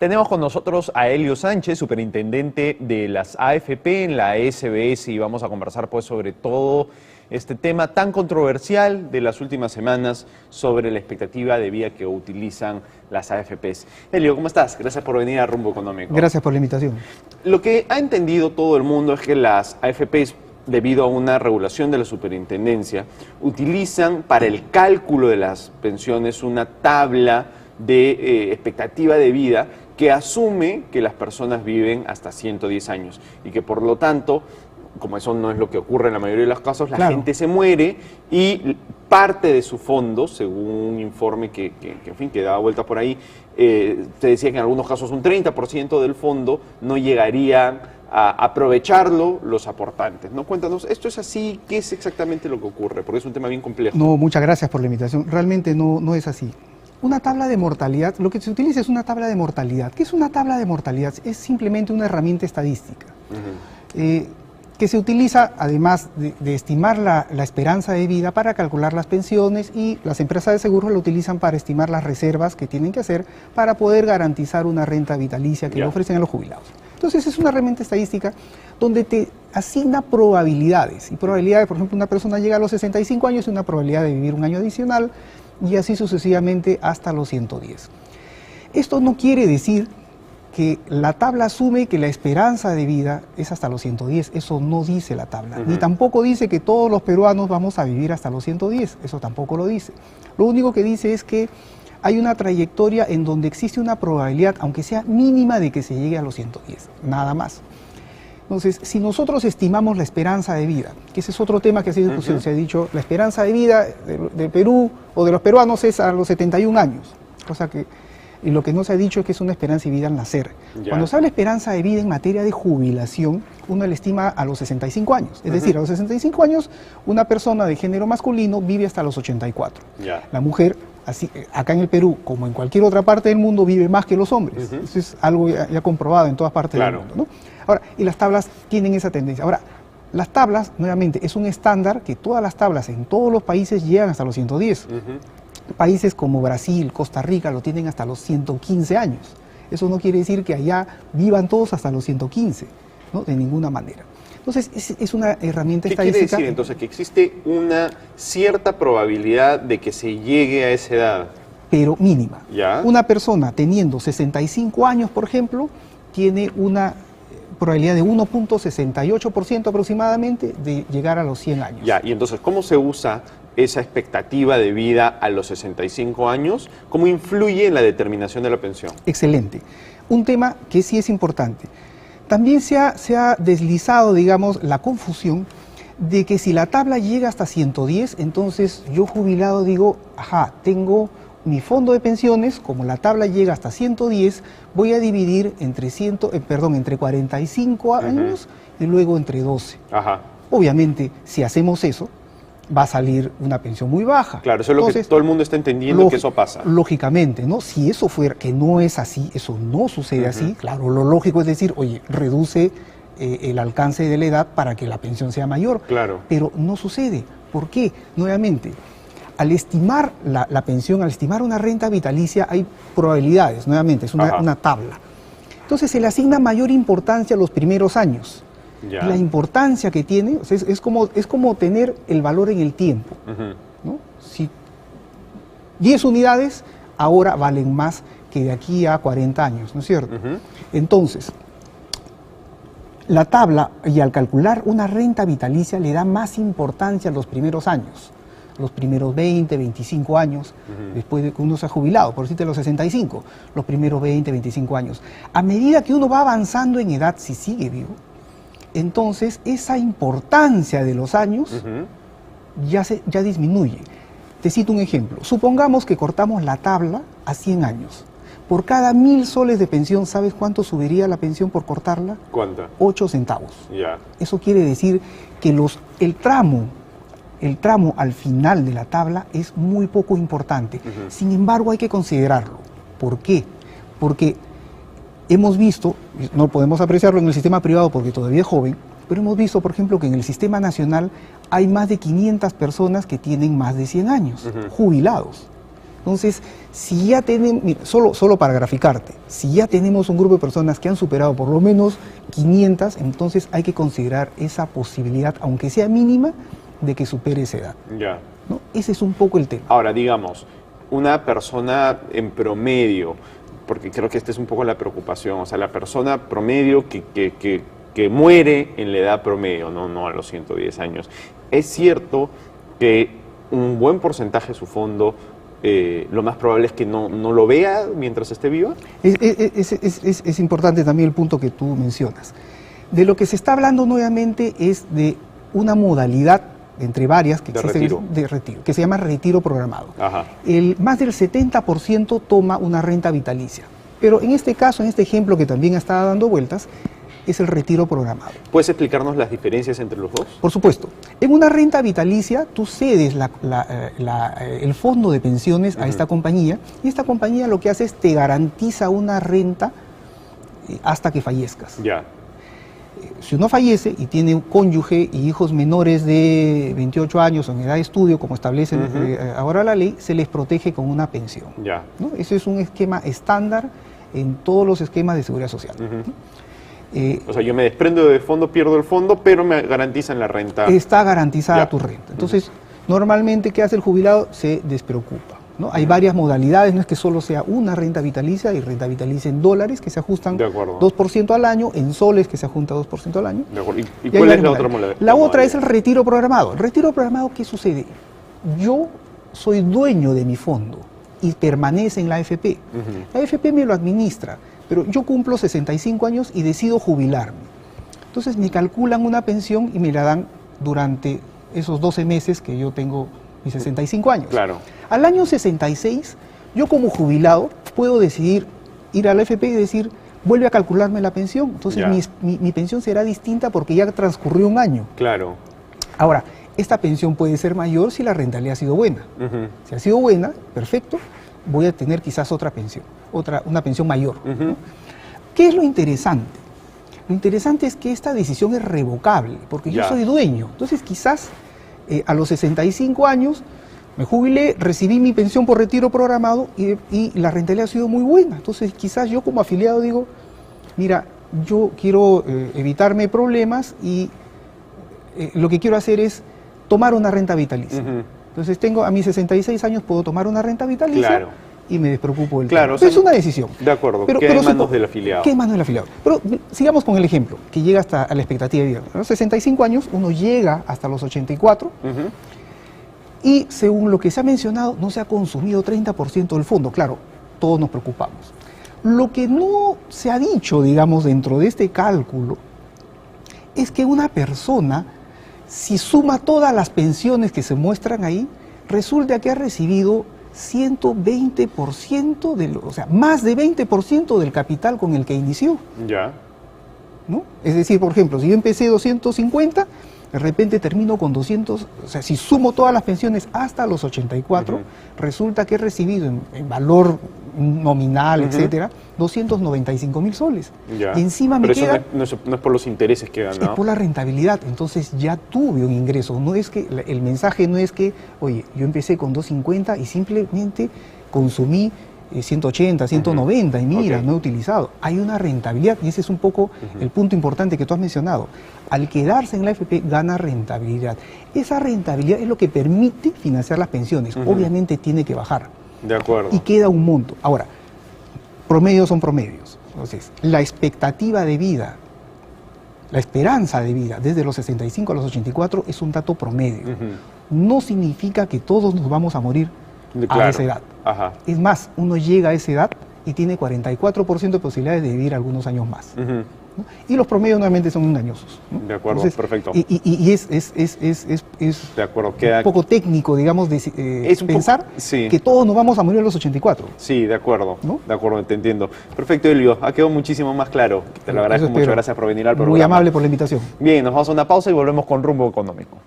Tenemos con nosotros a Helio Sánchez, superintendente de las AFP en la SBS, y vamos a conversar pues sobre todo este tema tan controversial de las últimas semanas sobre la expectativa de vida que utilizan las AFPs. Helio, ¿cómo estás? Gracias por venir a Rumbo Económico. Gracias por la invitación. Lo que ha entendido todo el mundo es que las AFPs, debido a una regulación de la superintendencia, utilizan para el cálculo de las pensiones una tabla de expectativa de vida que asume que las personas viven hasta 110 años y que por lo tanto, como eso no es lo que ocurre en la mayoría de los casos, la gente se muere y parte de su fondo, según un informe que daba vuelta por ahí, se decía que en algunos casos un 30% del fondo no llegaría a aprovecharlo los aportantes, ¿no? Cuéntanos, ¿esto es así? ¿Qué es exactamente lo que ocurre? Porque es un tema bien complejo. No, muchas gracias por la invitación. Realmente no es así. Una tabla de mortalidad, lo que se utiliza es una tabla de mortalidad. ¿Qué es una tabla de mortalidad? Es simplemente una herramienta estadística que se utiliza, además de estimar la esperanza de vida, para calcular las pensiones, y las empresas de seguros lo utilizan para estimar las reservas que tienen que hacer para poder garantizar una renta vitalicia que le ofrecen a los jubilados. Entonces es una herramienta estadística donde te asigna probabilidades, y probabilidades, por ejemplo, una persona llega a los 65 años y una probabilidad de vivir un año adicional, y así sucesivamente hasta los 110. Esto no quiere decir que la tabla asume que la esperanza de vida es hasta los 110, eso no dice la tabla, ni tampoco dice que todos los peruanos vamos a vivir hasta los 110, eso tampoco lo dice. Lo único que dice es que hay una trayectoria en donde existe una probabilidad, aunque sea mínima, de que se llegue a los 110, nada más. Entonces, si nosotros estimamos la esperanza de vida, que ese es otro tema que ha sido discusión, se ha dicho, la esperanza de vida de Perú o de los peruanos es a los 71 años, cosa que, y lo que no se ha dicho es que es una esperanza de vida al nacer. Cuando se habla de esperanza de vida en materia de jubilación, uno la estima a los 65 años, es decir, a los 65 años una persona de género masculino vive hasta los 84. La mujer, así, acá en el Perú, como en cualquier otra parte del mundo, vive más que los hombres. Eso es algo ya comprobado en todas partes del mundo, ¿no? Ahora, y las tablas tienen esa tendencia. Ahora, las tablas, nuevamente, es un estándar que todas las tablas en todos los países llegan hasta los 110. Países como Brasil, Costa Rica lo tienen hasta los 115 años. Eso no quiere decir que allá vivan todos hasta los 115, ¿no? De ninguna manera. Entonces, es una herramienta estadística. ¿Qué quiere decir entonces? Que existe una cierta probabilidad de que se llegue a esa edad, pero mínima. Una persona teniendo 65 años, por ejemplo, tiene una probabilidad de 1.68% aproximadamente de llegar a los 100 años. Y entonces, ¿cómo se usa esa expectativa de vida a los 65 años? ¿Cómo influye en la determinación de la pensión? Excelente. Un tema que sí es importante. También se ha deslizado, digamos, la confusión de que si la tabla llega hasta 110, entonces yo jubilado digo, ajá, tengo mi fondo de pensiones, como la tabla llega hasta 110, voy a dividir entre 45 años y luego entre 12. Obviamente, si hacemos eso, va a salir una pensión muy baja. Claro, eso es lo que todo el mundo está entendiendo, que eso pasa. Lógicamente, ¿no? Si eso fuera, que no es así, eso no sucede así, claro, lo lógico es decir, oye, reduce el alcance de la edad para que la pensión sea mayor. Pero no sucede. ¿Por qué? Nuevamente, al estimar la pensión, al estimar una renta vitalicia, hay probabilidades, nuevamente, es una tabla. Entonces se le asigna mayor importancia a los primeros años. La importancia que tiene, o sea, es como tener el valor en el tiempo, ¿no? Si 10 unidades ahora valen más que de aquí a 40 años, ¿no es cierto? Entonces, la tabla, y al calcular una renta vitalicia, le da más importancia a los primeros años, los primeros 20, 25 años, después de que uno se ha jubilado, por decirte los 65, los primeros 20, 25 años. A medida que uno va avanzando en edad, si sigue vivo, entonces esa importancia de los años ya disminuye. Te cito un ejemplo. Supongamos que cortamos la tabla a 100 años. Por cada 1.000 soles de pensión, ¿sabes cuánto subiría la pensión por cortarla? ¿Cuánto? 8 centavos. Eso quiere decir que el tramo al final de la tabla es muy poco importante. Sin embargo, hay que considerarlo. ¿Por qué? Porque hemos visto, no podemos apreciarlo en el sistema privado porque todavía es joven, pero hemos visto, por ejemplo, que en el sistema nacional hay más de 500 personas que tienen más de 100 años, jubilados. Entonces, si ya tenemos, mira, solo para graficarte, si ya tenemos un grupo de personas que han superado por lo menos 500, entonces hay que considerar esa posibilidad, aunque sea mínima, de que supere esa edad. Ya. ¿No? Ese es un poco el tema. Ahora, digamos, una persona en promedio, porque creo que esta es un poco la preocupación, o sea, la persona promedio que muere en la edad promedio, no a los 110 años. Es cierto que un buen porcentaje de su fondo, lo más probable es que no lo vea mientras esté viva. Es importante también el punto que tú mencionas. De lo que se está hablando nuevamente es de una modalidad entre varias que existen de retiro, que se llama retiro programado. Ajá. Más del 70% toma una renta vitalicia. Pero en este caso, en este ejemplo que también está dando vueltas, es el retiro programado. ¿Puedes explicarnos las diferencias entre los dos? Por supuesto. En una renta vitalicia, tú cedes el fondo de pensiones a esta compañía, y esta compañía lo que hace es te garantiza una renta hasta que fallezcas. Ya. Si uno fallece y tiene un cónyuge y hijos menores de 28 años o en edad de estudio, como establece ahora la ley, se les protege con una pensión. Ya. ¿No? Ese es un esquema estándar en todos los esquemas de seguridad social. O sea, yo me desprendo de fondo, pierdo el fondo, pero me garantizan la renta. Está garantizada tu renta. Entonces, normalmente, ¿qué hace el jubilado? Se despreocupa, ¿no? Hay varias modalidades, no es que solo sea una renta vitalicia, hay renta vitalicia en dólares que se ajustan 2% al año, en soles que se ajustan 2% al año. De acuerdo. ¿Y cuál es la otra modalidad? La otra es el retiro programado. El retiro programado, ¿qué sucede? Yo soy dueño de mi fondo y permanece en la AFP. La AFP me lo administra, pero yo cumplo 65 años y decido jubilarme. Entonces me calculan una pensión y me la dan durante esos 12 meses que yo tengo mis 65 años. Claro. Al año 66, yo como jubilado puedo decidir ir a la AFP y decir, vuelve a calcularme la pensión. Entonces mi pensión será distinta porque ya transcurrió un año. Claro. Ahora, esta pensión puede ser mayor si la rentabilidad ha sido buena. Si ha sido buena, perfecto, voy a tener quizás otra pensión, una pensión mayor. ¿No? ¿Qué es lo interesante? Lo interesante es que esta decisión es revocable, porque yo soy dueño. Entonces quizás a los 65 años me jubilé, recibí mi pensión por retiro programado y la rentabilidad ha sido muy buena. Entonces quizás yo como afiliado digo, mira, yo quiero evitarme problemas y lo que quiero hacer es tomar una renta vitalicia. Entonces a mis 66 años puedo tomar una renta vitalicia y me despreocupo del tema. O sea, es una decisión. De acuerdo, queda en manos del afiliado. Queda en manos del afiliado. Pero sigamos con el ejemplo, que llega hasta a la expectativa de vida. A los 65 años uno llega hasta los 84 y según lo que se ha mencionado no se ha consumido 30% del fondo. Claro, todos nos preocupamos. Lo que no se ha dicho, digamos, dentro de este cálculo es que una persona, si suma todas las pensiones que se muestran ahí, resulta que ha recibido 120%, o sea, más de 20% del capital con el que inició. Ya. ¿No? Es decir, por ejemplo, si yo empecé 250, de repente termino con 200, o sea, si sumo todas las pensiones hasta los 84, resulta que he recibido en valor nominal, etcétera, 295.000 soles. Ya. Y encima Pero me queda... eso no es por los intereses que dan, ¿no? Es por la rentabilidad. Entonces ya tuve un ingreso. No es que el mensaje no es que, oye, yo empecé con 250 y simplemente consumí 180, 190 y mira, no he utilizado. Hay una rentabilidad y ese es un poco el punto importante que tú has mencionado. Al quedarse en la AFP gana rentabilidad. Esa rentabilidad es lo que permite financiar las pensiones. Obviamente tiene que bajar. De acuerdo. Y queda un monto. Ahora, promedios son promedios. Entonces, la expectativa de vida, la esperanza de vida desde los 65 a los 84 es un dato promedio. No significa que todos nos vamos a morir a esa edad. Es más, uno llega a esa edad y tiene 44% de posibilidades de vivir algunos años más. ¿No? Y los promedios nuevamente son engañosos, ¿no? De acuerdo, entonces, perfecto. Y es de acuerdo, un poco técnico, digamos, pensar que todos nos vamos a morir a los 84. Sí, de acuerdo, ¿no? De acuerdo, te entiendo. Perfecto, Elio, ha quedado muchísimo más claro. Te lo agradezco mucho, gracias por venir al programa. Muy amable por la invitación. Bien, nos vamos a una pausa y volvemos con Rumbo Económico.